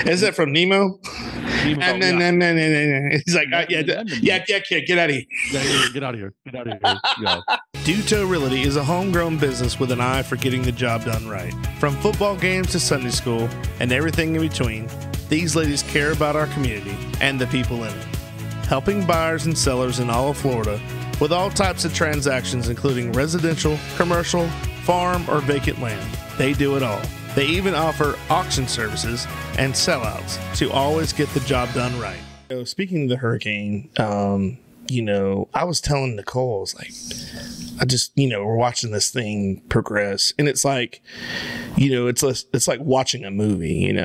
Is that from Nemo? He's like, kid, get out of here. Get out of here. Yeah. Duto Realty is a homegrown business with an eye for getting the job done right. From football games to Sunday school and everything in between, these ladies care about our community and the people in it. Helping buyers and sellers in all of Florida with all types of transactions, including residential, commercial, farm, or vacant land. They do it all. They even offer auction services and sellouts to always get the job done right. So speaking of the hurricane, I was telling Nicole, I was like, we're watching this thing progress, and it's like, it's like watching a movie.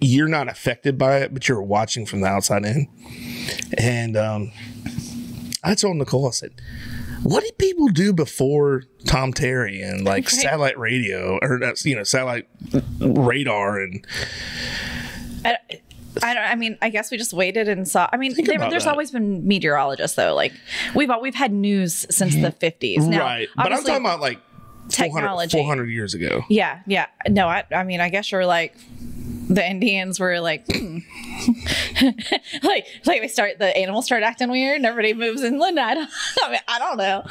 You're not affected by it, but you're watching from the outside in. And I told Nicole, I said, what did people do before Tom Terry and satellite radio or satellite radar? And I guess we just waited and saw. There's always been meteorologists though. Like we've had news since the 50s. Now, right? But I'm talking about technology 400 years ago. Yeah. No, I guess you're like the Indians were like, the animals start acting weird and everybody moves inland. I don't know.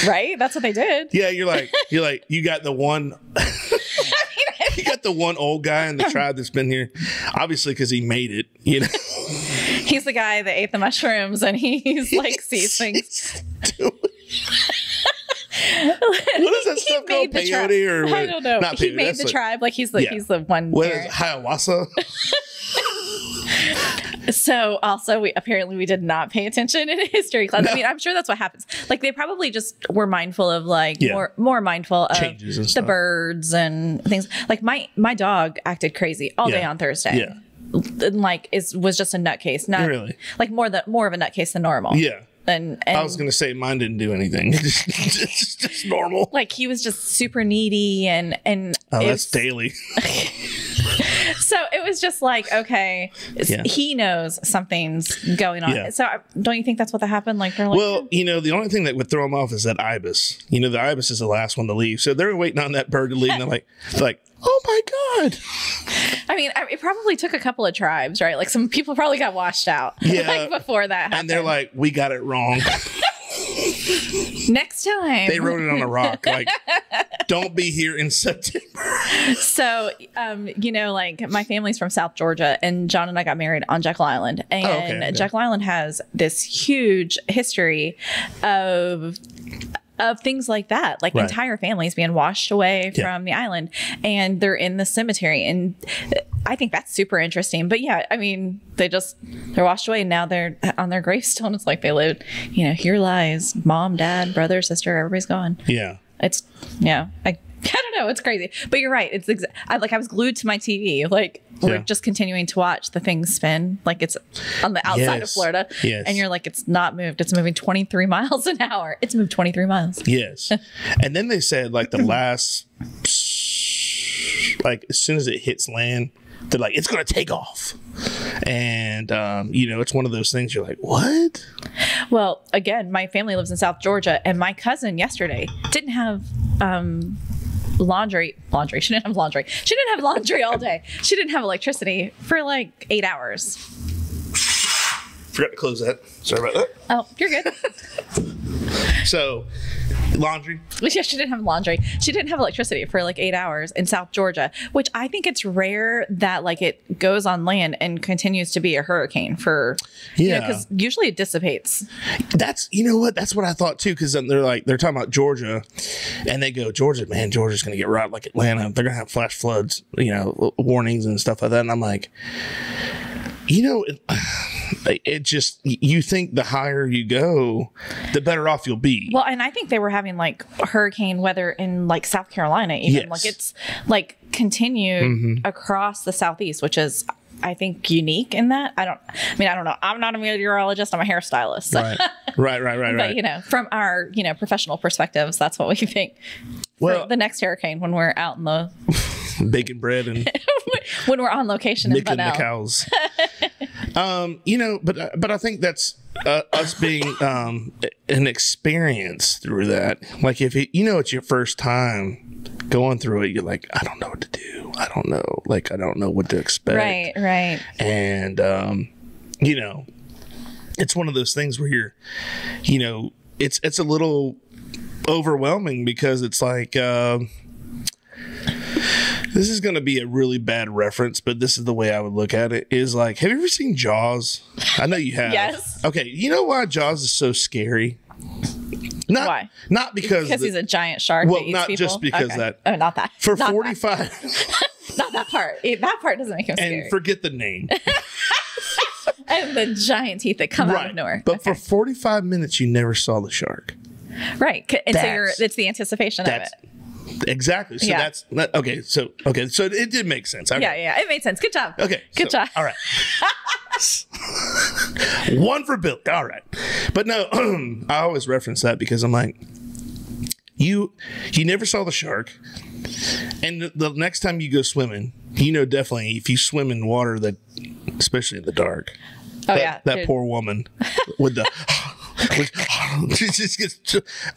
Right? That's what they did. Yeah, you got the one. You got the one old guy in the tribe that's been here, obviously because he made it. He's the guy that ate the mushrooms and he's sees things. What is that stuff called? Peyote or what? I don't know. Not he peyote, made the tribe. He's the one. What is it, ayahuasca? So also we did not pay attention in history class. No. I'm sure that's what happens. They probably just were mindful of more mindful of changes and the birds and things. My dog acted crazy all day on Thursday. Yeah. And was just a nutcase. Not really more of a nutcase than normal. Yeah. And I was going to say mine didn't do anything. just normal. He was just super needy and that's daily. So it was just okay, he knows something's going on. Yeah. So don't you think that's what happened? The only thing that would throw them off is that ibis. The ibis is the last one to leave. So they're waiting on that bird to leave. And they're like, oh my God. It probably took a couple of tribes, right? Some people probably got washed out before that happened. And they're like, we got it wrong. Next time. They wrote it on a rock. Don't be here in September. So, my family's from South Georgia, and John and I got married on Jekyll Island. And Jekyll Island has this huge history of things like that, right. Entire families being washed away from the island, and they're in the cemetery. And I think that's super interesting. But they're washed away, and now they're on their gravestone. It's they lived, here lies mom, dad, brother, sister, everybody's gone. Yeah. It's, I don't know. It's crazy. But you're right. It's I was glued to my TV. We're just continuing to watch the thing spin. It's on the outside of Florida. Yes. And you're it's not moved. It's moving 23 miles an hour. It's moved 23 miles. Yes. And then they said the last, as soon as it hits land, they're it's going to take off. And, it's one of those things you're like, what? Well, again, my family lives in South Georgia, and my cousin yesterday didn't have laundry. She didn't have laundry. She didn't have laundry all day. She didn't have electricity for 8 hours. Forgot to close that. Sorry about that. Oh, you're good. So, laundry. Yeah, she didn't have laundry. She didn't have electricity for 8 hours in South Georgia, which I think it's rare that it goes on land and continues to be a hurricane for, because usually it dissipates. That's, that's what I thought too. Cause they're talking about Georgia, and they go, Georgia's going to get robbed like Atlanta. They're going to have flash floods, warnings and stuff like that. And I'm like, it just, you think the higher you go, the better off you'll be. Well, and I think they were having like hurricane weather in like South Carolina, even. Yes. Like it's like continued across the Southeast, which is, I think, unique in that. I don't know. I'm not a meteorologist. I'm a hairstylist. So. Right. But, you know, from our, you know, professional perspectives, that's what we think. Well, for the next hurricane, when we're out in the baking bread and when we're on location in milking the Bunnell. cows. You know, but I think that's us being an experience through that. Like if it, you know, it's your first time going through it, you're like, I don't know what to do. I don't know. Like, I don't know what to expect. Right. And, you know, it's one of those things where you're, you know, it's a little overwhelming because it's like, this is going to be a really bad reference, but this is the way I would look at it, is like, have you ever seen Jaws? I know you have. Yes. Okay. You know why Jaws is so scary? Why? Not because he's a giant shark. Well, that eats not people? just because that. Oh, not that. For not 45. That. Not that part. That part doesn't make him scary. And forget the name. And the giant teeth that come out of nowhere. But for 45 minutes, you never saw the shark. Right. And so it's the anticipation of it. Exactly. So that's okay. So it did make sense. Okay. Yeah. It made sense. Good job. Okay. Good job. All right. One for Billy. All right. But no, I always reference that because I'm like, you never saw the shark. And the next time you go swimming, you know, definitely if you swim in water that, especially in the dark, that poor woman with the,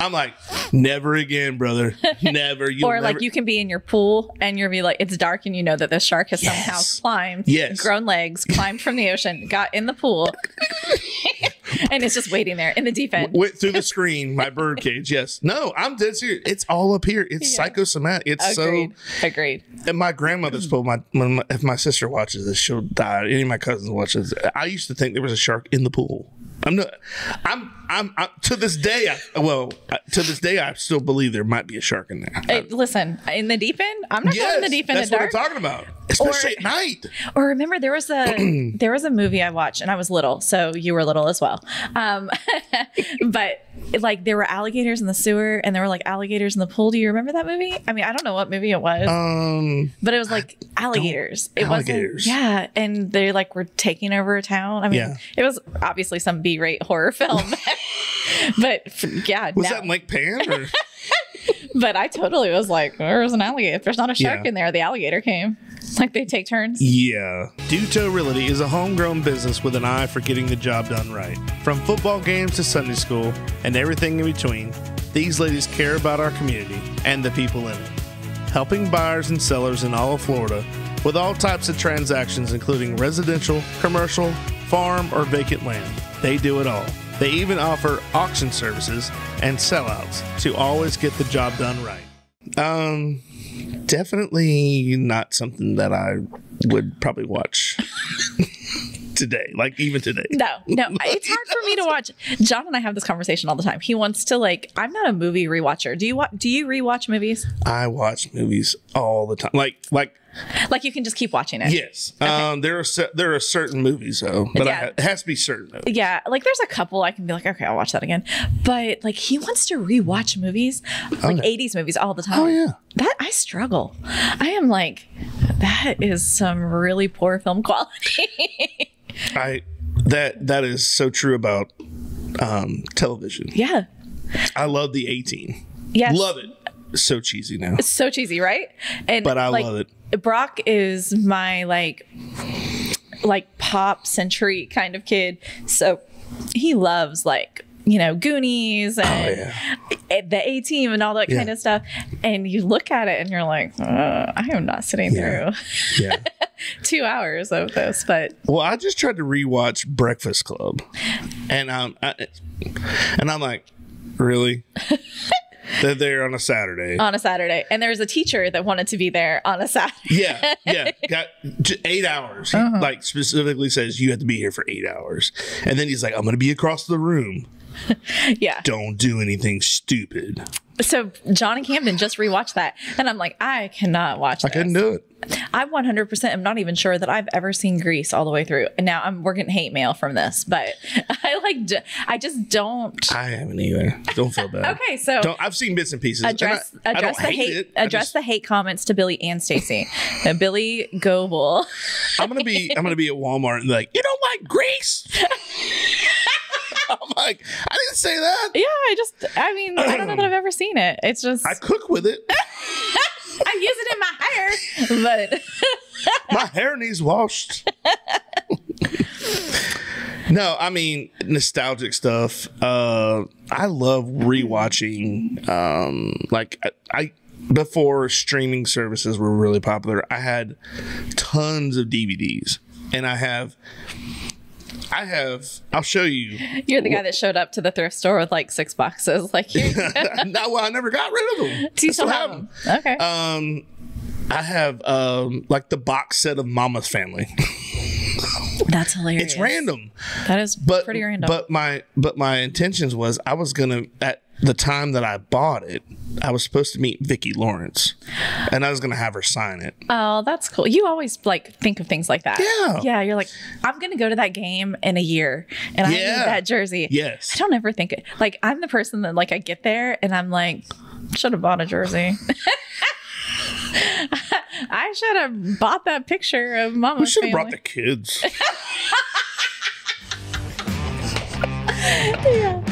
I'm like, never again, brother. Never. Or like you can be in your pool and you'll be like, it's dark and you know that the shark has somehow climbed, grown legs, climbed from the ocean, got in the pool, and it's just waiting there in the deep end. Went through the screen, my bird cage. Yes. No, I'm dead serious. It's all up here. It's psychosomatic. It's Agreed. And my grandmother's pool, if my sister watches this, she'll die. Any of my cousins watch this. I used to think there was a shark in the pool. I'm to this day. I still believe there might be a shark in there. Listen, in the deep end, I'm not going in the deep end. That's what I'm talking about, especially at night. Or remember, there was a movie I watched, and I was little, so you were little as well. But like there were alligators in the sewer, and there were like alligators in the pool. Do you remember that movie? I mean, I don't know what movie it was, but it was like alligators. Alligators. Yeah, and they like were taking over a town. I mean, it was obviously some B-rate horror film, but was that in Lake Pan? Or? But I totally was like, there's an alligator. If there's not a shark in there, the alligator came. Like they take turns. Yeah. Duto Realty is a homegrown business with an eye for getting the job done right. From football games to Sunday school and everything in between, these ladies care about our community and the people in it. Helping buyers and sellers in all of Florida with all types of transactions, including residential, commercial, farm, or vacant land. They do it all. They even offer auction services and sellouts to always get the job done right. Definitely not something that I would probably watch today, like even today. No, it's hard for me to watch. John and I have this conversation all the time. He wants to I'm not a movie rewatcher. Do you rewatch movies? I watch movies all the time. Like you can just keep watching it. Yes. Okay. There are certain movies though, but it has to be certain movies. Yeah. Like there's a couple I can be like, okay, I'll watch that again. But like he wants to rewatch movies, like 80s movies all the time. Oh yeah. That I struggle. I am like, that is some really poor film quality. That is so true about television. Yeah. I love the 18. Yes. Love it. So cheesy now. It's so cheesy, right? But I love it. Brock is my like pop century kind of kid. So he loves Goonies and the A-Team and all that kind of stuff. And you look at it and you're like, I am not sitting through 2 hours of this. But I just tried to rewatch Breakfast Club, and I'm like, really? They're there on a Saturday. And there's a teacher that wanted to be there on a Saturday. Yeah. Got 8 hours. He specifically says you have to be here for 8 hours. And then he's like, I'm going to be across the room. Yeah. Don't do anything stupid. So John and Camden just rewatched that. And I'm like, I cannot watch that. I couldn't do it. I 100% am not even sure that I've ever seen Grease all the way through. And now we're getting hate mail from this, but I just don't. I haven't either. Don't feel bad. Okay, so I've seen bits and pieces. Address the hate comments to Billy and Stacy. Billy Goble. I'm gonna be at Walmart and be like, you don't like Grease? I'm like, I didn't say that. Yeah, I don't know that I've ever seen it. It's just I cook with it. I use it in my hair, but my hair needs washed. No, I mean nostalgic stuff. I love rewatching. I before streaming services were really popular, I had tons of DVDs, and I'll show you. You're the guy that showed up to the thrift store with like 6 boxes. Like, no, well, I never got rid of them. Do you still have them? Okay. I have like the box set of Mama's Family. That's hilarious. It's random. That is pretty random. But my intentions was I was gonna, at the time that I bought it, I was supposed to meet Vicki Lawrence, and I was gonna have her sign it. Oh, that's cool. You always like think of things like that. Yeah. Yeah. You're like, I'm gonna go to that game in a year, and I need that jersey. Yes. I don't ever think it. Like, I'm the person that like I get there and I'm like, should have bought a jersey. I should have bought that picture of Mama's. We should have family. brought the kids. Yeah.